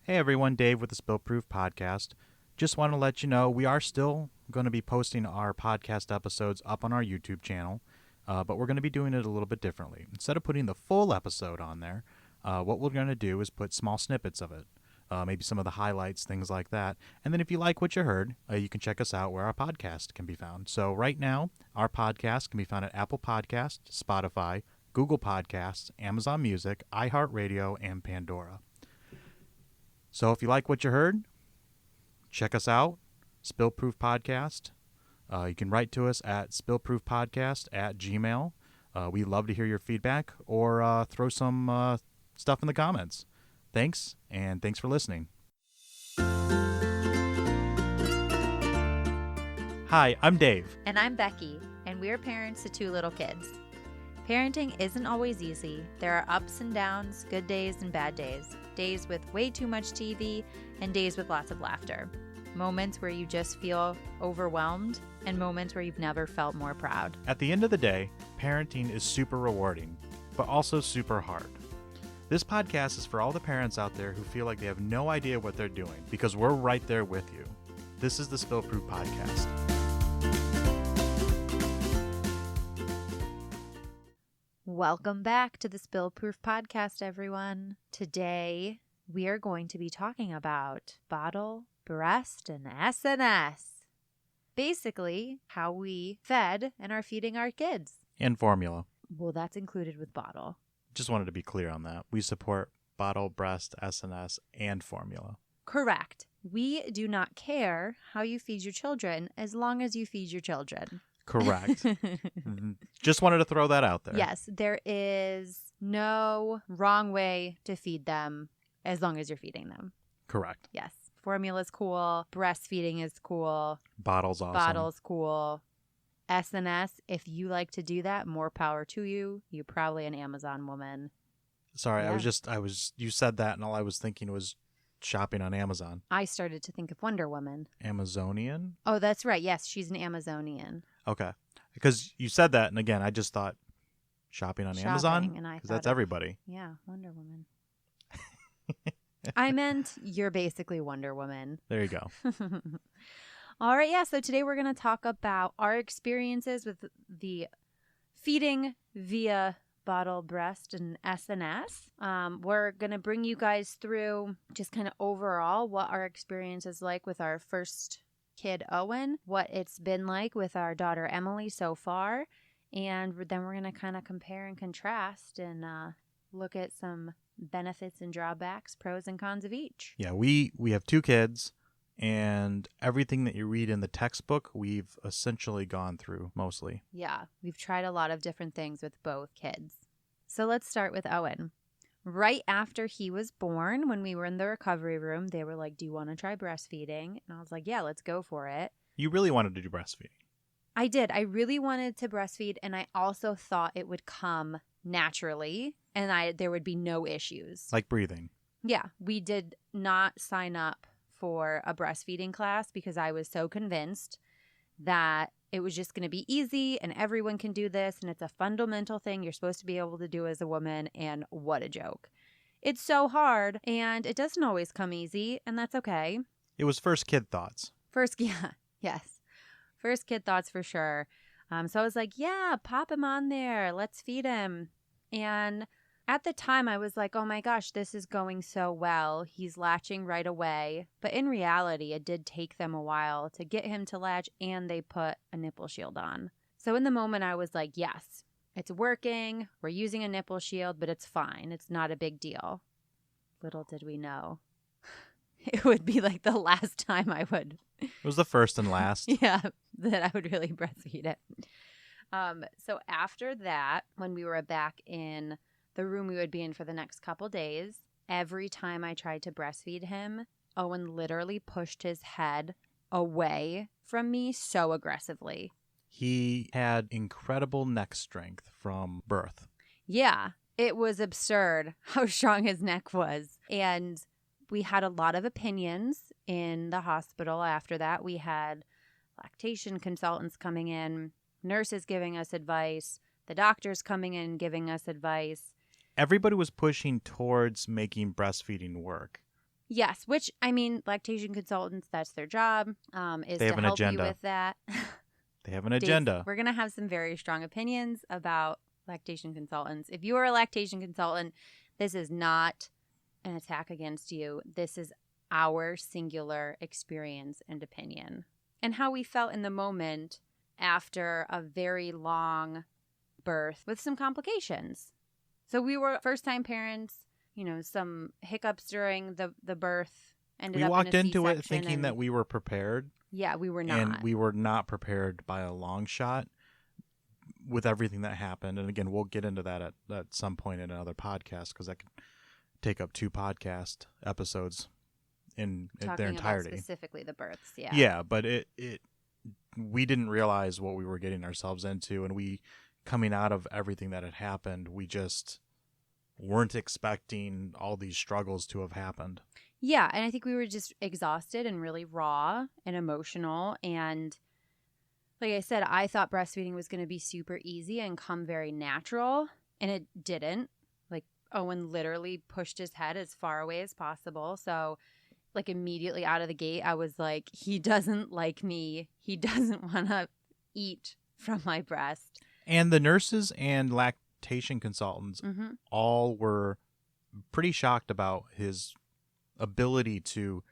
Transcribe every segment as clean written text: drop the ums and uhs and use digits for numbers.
Hey everyone, Dave with the Spillproof podcast. Just want to let you know we are still going to be posting our podcast episodes up on our YouTube channel, but we're going to be doing it a little bit differently. Instead of putting the full episode on there, what we're going to do is put small snippets of it, maybe some of the highlights, things like that. And then if you like what you heard, you can check us out where our podcast can be found. So right now, our podcast can be found at Apple Podcasts, Spotify, Google Podcasts, Amazon Music, iHeartRadio, and Pandora. So if you like what you heard, check us out, Spillproof Podcast. You can write to us at spillproofpodcast@gmail.com. We love to hear your feedback or throw some stuff in the comments. Thanks, and thanks for listening. Hi, I'm Dave. And I'm Becky, and we're parents to two little kids. Parenting isn't always easy. There are ups and downs, good days and bad days, days with way too much TV, and days with lots of laughter. Moments where you just feel overwhelmed, and moments where you've never felt more proud. At the end of the day, parenting is super rewarding, but also super hard. This podcast is for all the parents out there who feel like they have no idea what they're doing, because we're right there with you. This is the Spillproof Podcast. Welcome back to the Spillproof Podcast, everyone. Today, we are going to be talking about bottle, breast, and SNS. Basically, how we fed and are feeding our kids. And formula. Well, that's included with bottle. Just wanted to be clear on that. We support bottle, breast, SNS, and formula. Correct. We do not care how you feed your children as long as you feed your children. Correct. Just wanted to throw that out there. Yes, there is no wrong way to feed them as long as you're feeding them. Correct. Yes. Formula's cool. Breastfeeding is cool. Bottle's awesome. Bottle's cool. SNS, if you like to do that, more power to you. You're probably an Amazon woman. Sorry, Yeah. you said that and all I was thinking was shopping on Amazon. I started to think of Wonder Woman. Amazonian? Oh, that's right. Yes, she's an Amazonian. Okay. Because you said that, and again, I just thought shopping on Amazon? Because that's everybody. Yeah, Wonder Woman. I meant you're basically Wonder Woman. There you go. All right, yeah, so today we're going to talk about our experiences with the feeding via bottle, breast, and SNS. We're going to bring you guys through just kind of overall what our experience is like with our first kid, Owen, what it's been like with our daughter, Emily, so far, and then we're going to kind of compare and contrast and look at some benefits and drawbacks, pros and cons of each. Yeah, we have two kids, and everything that you read in the textbook, we've essentially gone through mostly. Yeah, we've tried a lot of different things with both kids. So let's start with Owen. Right after he was born, when we were in the recovery room, they were like, do you want to try breastfeeding? And I was like, yeah, let's go for it. You really wanted to do breastfeeding. I did. I really wanted to breastfeed, and I also thought it would come naturally, and there would be no issues. Like breathing. Yeah, we did not sign up for a breastfeeding class because I was so convinced that it was just going to be easy and everyone can do this and it's a fundamental thing you're supposed to be able to do as a woman, and what a joke. It's so hard and it doesn't always come easy, and that's okay. It was first kid thoughts. First kid thoughts for sure. So I was like, yeah, pop him on there. Let's feed him. And at the time, I was like, oh my gosh, this is going so well. He's latching right away. But in reality, it did take them a while to get him to latch, and they put a nipple shield on. So in the moment, I was like, yes, it's working. We're using a nipple shield, but it's fine. It's not a big deal. Little did we know. It would be like the last time I would. It was the first and last. Yeah, that I would really breastfeed it. So after that, when we were back in the room we would be in for the next couple days, every time I tried to breastfeed him, Owen literally pushed his head away from me so aggressively. He had incredible neck strength from birth. Yeah, it was absurd how strong his neck was. And we had a lot of opinions in the hospital after that. We had lactation consultants coming in, nurses giving us advice, the doctors coming in giving us advice. Everybody was pushing towards making breastfeeding work. Yes, which, I mean, lactation consultants, that's their job, is They to have an help you agenda. with that. They have an Dave, agenda. we're going to have some very strong opinions about lactation consultants. If you are a lactation consultant, this is not an attack against you. This is our singular experience and opinion and how we felt in the moment after a very long birth with some complications. So we were first-time parents, some hiccups during the birth. We walked into it thinking that we were prepared. Yeah, we were not. And we were not prepared by a long shot with everything that happened. And again, we'll get into that at some point in another podcast because that could take up 2 podcast episodes in their entirety. About specifically the births, yeah. Yeah, but we didn't realize what we were getting ourselves into, and coming out of everything that had happened, we just weren't expecting all these struggles to have happened. Yeah, and I think we were just exhausted and really raw and emotional. And like I said, I thought breastfeeding was going to be super easy and come very natural, and it didn't. Like, Owen literally pushed his head as far away as possible. So, like, immediately out of the gate, I was like, he doesn't like me. He doesn't want to eat from my breast. And the nurses and lactation consultants all were pretty shocked about his ability to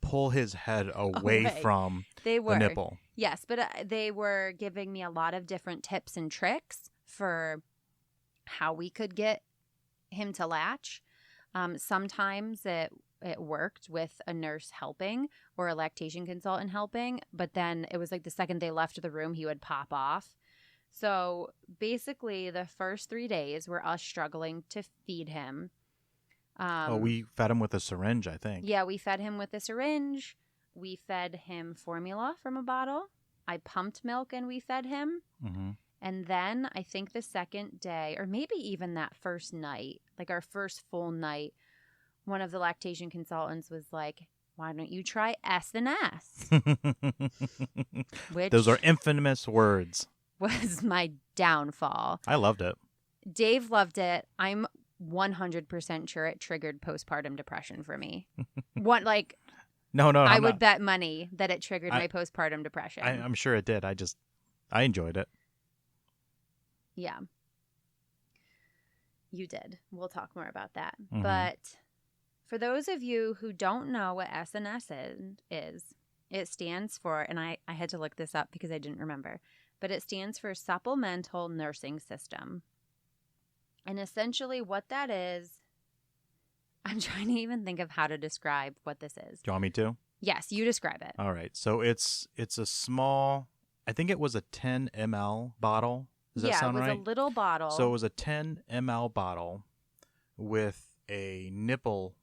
pull his head away from the nipple. Yes, but they were giving me a lot of different tips and tricks for how we could get him to latch. Sometimes it worked with a nurse helping or a lactation consultant helping, but then it was like the second they left the room, he would pop off. So basically the first 3 days were us struggling to feed him. We fed him with a syringe, I think. Yeah, we fed him with a syringe. We fed him formula from a bottle. I pumped milk and we fed him. Mm-hmm. And then I think the second day, or maybe even that first night, like our first full night, one of the lactation consultants was like, why don't you try SNS? Which those are infamous words. Was my downfall. I loved it. Dave loved it. I'm 100% sure it triggered postpartum depression for me. No, I would bet money that it triggered my postpartum depression. I'm sure it did. I enjoyed it. Yeah. You did. We'll talk more about that. Mm-hmm. But for those of you who don't know what SNS is, it stands for, and I had to look this up because I didn't remember, but it stands for Supplemental Nursing System. And essentially what that is, I'm trying to even think of how to describe what this is. Do you want me to? Yes, you describe it. All right. So it's a small, I think it was a 10 ml bottle. Does that sound right? Yeah, it was a little bottle. So it was a 10 ml bottle with a nipple,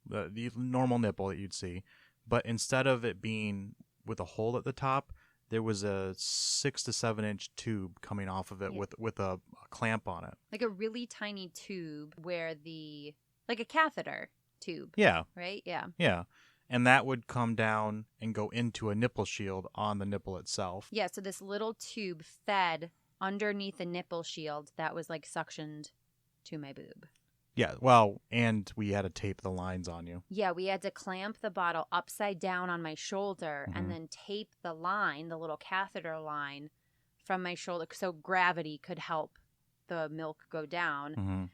the normal nipple that you'd see. But instead of it being with a hole at the top, there was a 6 to 7 inch tube coming off of it with a clamp on it. Like a really tiny tube like a catheter tube. Yeah. Right? Yeah. Yeah. And that would come down and go into a nipple shield on the nipple itself. Yeah. So this little tube fed underneath a nipple shield that was like suctioned to my boob. Yeah. Well, and we had to tape the lines on you. Yeah. We had to clamp the bottle upside down on my shoulder and then tape the line, the little catheter line from my shoulder so gravity could help the milk go down. Mm-hmm.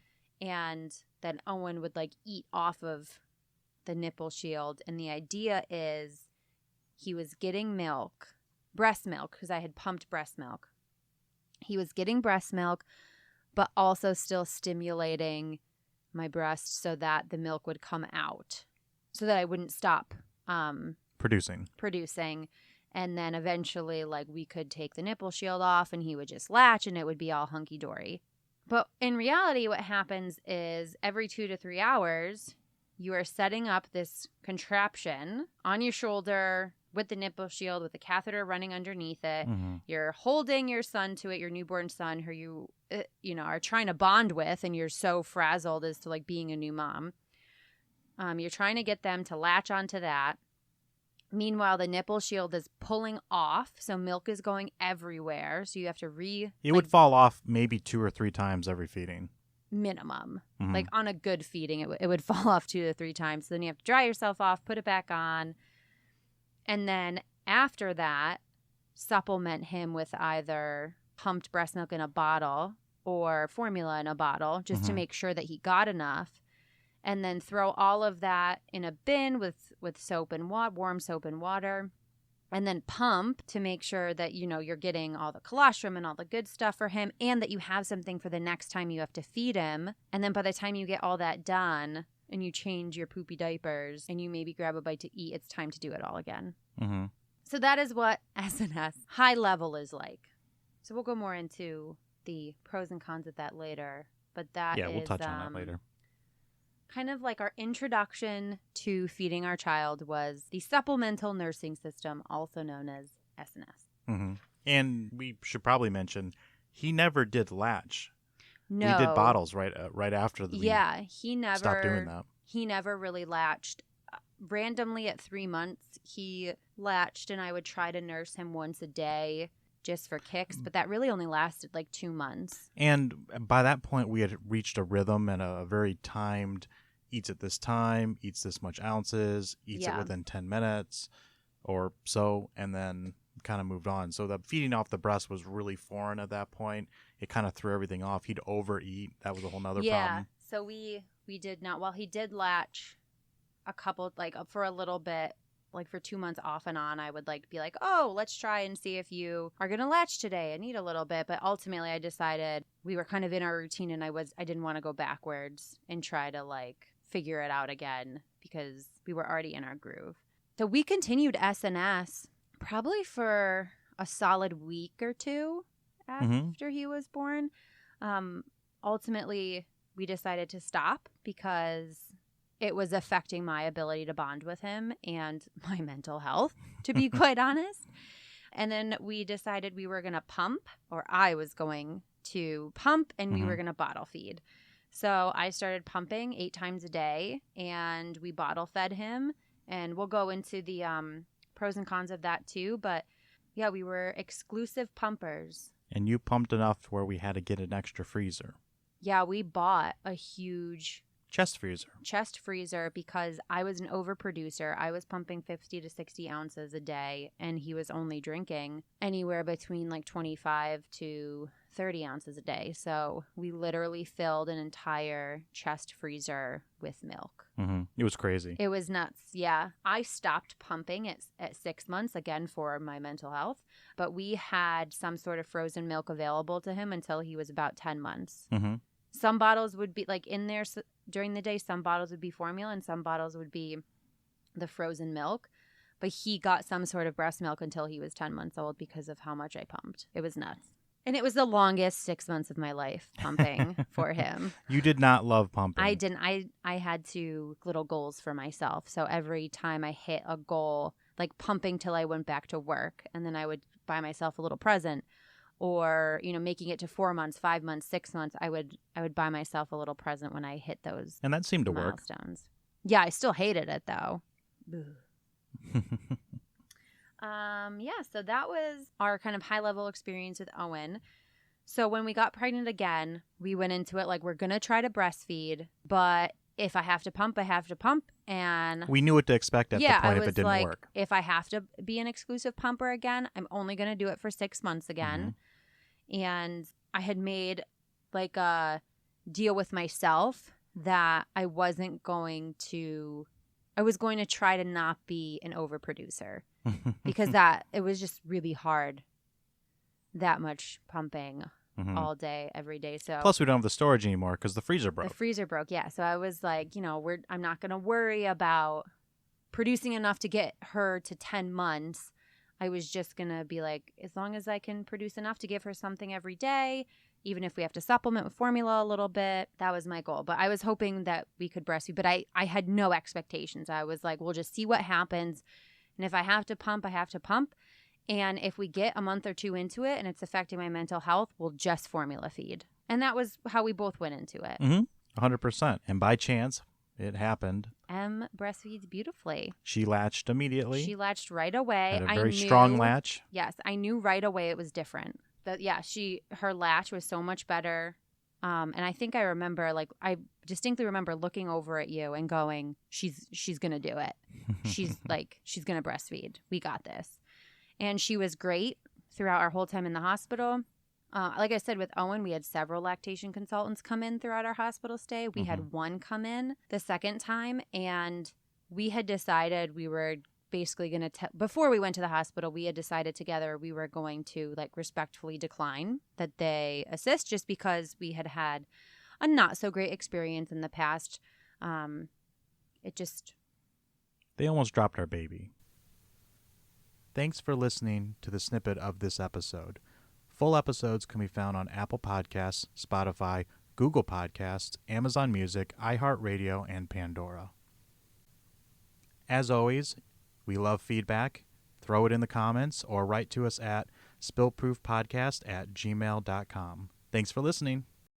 And then Owen would like eat off of the nipple shield. And the idea is he was getting breast milk, because I had pumped breast milk. He was getting breast milk, but also still stimulating my breast so that the milk would come out so that I wouldn't stop producing. And then eventually like we could take the nipple shield off and he would just latch and it would be all hunky-dory. But in reality, what happens is every 2 to 3 hours, you are setting up this contraption on your shoulder with the nipple shield, with the catheter running underneath it. Mm-hmm. You're holding your son to it, your newborn son, who you are trying to bond with, and you're so frazzled as to like being a new mom. You're trying to get them to latch onto that. Meanwhile, the nipple shield is pulling off, so milk is going everywhere. So you have to It would fall off maybe 2 or 3 times every feeding. minimum. Mhm. Like on a good feeding, it would fall off 2 to 3 times. So then you have to dry yourself off, put it back on. And then after that, supplement him with either pumped breast milk in a bottle or formula in a bottle just to Mhm. make sure that he got enough. And then throw all of that in a bin with soap and warm soap and water. And then pump to make sure that, you're getting all the colostrum and all the good stuff for him and that you have something for the next time you have to feed him. And then by the time you get all that done and you change your poopy diapers and you maybe grab a bite to eat, it's time to do it all again. Mm-hmm. So that is what SNS high level is like. So we'll go more into the pros and cons of that later. But We'll touch on that later. Kind of like our introduction to feeding our child was the supplemental nursing system, also known as SNS. Mm-hmm. And we should probably mention he never did latch. No, we did bottles right after we he never stopped doing that. He never really latched. Randomly at 3 months, he latched, and I would try to nurse him once a day just for kicks, but that really only lasted like 2 months. And by that point, we had reached a rhythm and a very timed, eats at this time, eats this much ounces, eats it within 10 minutes or so, and then kind of moved on. So the feeding off the breast was really foreign at that point. It kind of threw everything off. He'd overeat. That was a whole nother problem. So we did not. Well, he did latch a couple, like for a little bit, like for 2 months off and on. I would be like, oh, let's try and see if you are going to latch today and eat a little bit. But ultimately I decided we were kind of in our routine and I didn't want to go backwards and try to figure it out again because we were already in our groove. So we continued SNS probably for a solid week or two after he was born. Ultimately, we decided to stop because it was affecting my ability to bond with him and my mental health, to be quite honest. And then we decided we were going to pump, or I was going to pump, and we were going to bottle feed. So I started pumping 8 times a day, and we bottle fed him. And we'll go into the pros and cons of that too. But yeah, we were exclusive pumpers. And you pumped enough where we had to get an extra freezer. Yeah, we bought a huge chest freezer because I was an overproducer. I was pumping 50 to 60 ounces a day, and he was only drinking anywhere between 25 to 30 ounces a day. So we literally filled an entire chest freezer with milk. It was crazy. It was nuts. Yeah. I stopped pumping at 6 months, again, for my mental health. But we had some sort of frozen milk available to him until he was about 10 months. Some bottles would be in there during the day. Some bottles would be formula and some bottles would be the frozen milk. But he got some sort of breast milk until he was 10 months old because of how much I pumped. It was nuts. And it was the longest 6 months of my life pumping for him. You did not love pumping. I didn't. I had little goals for myself. So every time I hit a goal, like pumping till I went back to work, and then I would buy myself a little present, or making it to 4 months, 5 months, 6 months, I would buy myself a little present when I hit those. And that seemed to milestones. Yeah, I still hated it though. So that was our kind of high level experience with Owen. So when we got pregnant again, we went into it we're going to try to breastfeed, but if I have to pump, I have to pump. And we knew what to expect at the point if it didn't work. If I have to be an exclusive pumper again, I'm only going to do it for 6 months again. And I had made a deal with myself that I was going to try to not be an overproducer because it was just really hard, that much pumping all day, every day. So plus we don't have the storage anymore because the freezer broke. Yeah. So I was I'm not going to worry about producing enough to get her to 10 months. I was just going to be as long as I can produce enough to give her something every day, even if we have to supplement with formula a little bit, that was my goal. But I was hoping that we could breastfeed, but I had no expectations. I was we'll just see what happens. And if I have to pump, I have to pump. And if we get a month or 2 into it and it's affecting my mental health, we'll just formula feed. And that was how we both went into it. 100%. And by chance, it happened. Em breastfeeds beautifully. She latched immediately. She latched right away. Had a very strong latch. Yes, I knew right away it was different. But yeah, her latch was so much better And I think I remember, like, I distinctly remember looking over at you and going, she's going to do it. She's going to breastfeed. We got this. And she was great throughout our whole time in the hospital. Like I said, with Owen, we had several lactation consultants come in throughout our hospital stay. We had one come in the second time, and we had decided we were basically going to, before we went to the hospital, we had decided together we were going to, like, respectfully decline that they assist, just because we had had a not so great experience in the past. They almost dropped our baby. Thanks for listening to the snippet of this episode. Full episodes can be found on Apple Podcasts, Spotify, Google Podcasts, Amazon Music, iHeartRadio, and Pandora. As always, we love feedback. Throw it in the comments or write to us at spillproofpodcast@gmail.com. Thanks for listening.